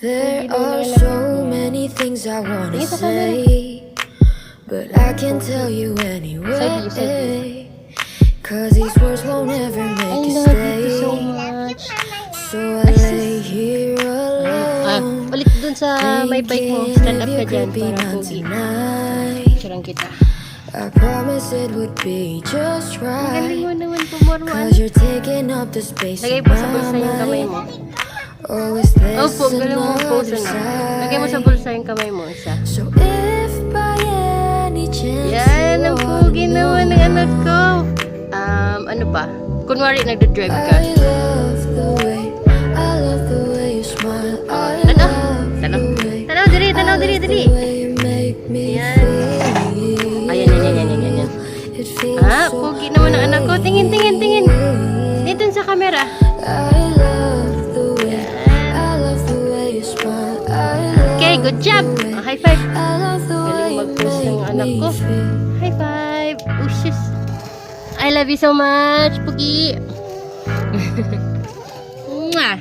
There are so many things I wanna say, but I can't tell you anyway, cause these words won't ever make you stay. So much. So I lay here alone, Ulit dun sa may bike mo. Stand up ka dyan para pogi. Picturean kita. I promise it would be just Ang galing right, mo naman pumorwan. cause you're taking up the space Lagay in mo sa my bulsa yung kamay mo. mind. Oh, is this Opo, galing mo pose another na. Lagay mo sa sign? bulsa yung kamay mo. Isa. So if by any chance Yan, ang you pogi wanna naman ng anak ko. Ano pa? Kunwari nagdodrive ka. I love the way you smile. I Ano? love Tanaw. the way, Tanaw, diri, tanaw, diri, diri. the way you make me Yan. feel. Ayan. It feels so Pogi naman ng anak ko. Tingin. real. Dito sa camera. I love the way you smile. I love Okay, good job. High five. I love the way Galing you mag-post ng make anak me ko. feel. High five. Oh, sis. I love you so much, Pogi. Mwah.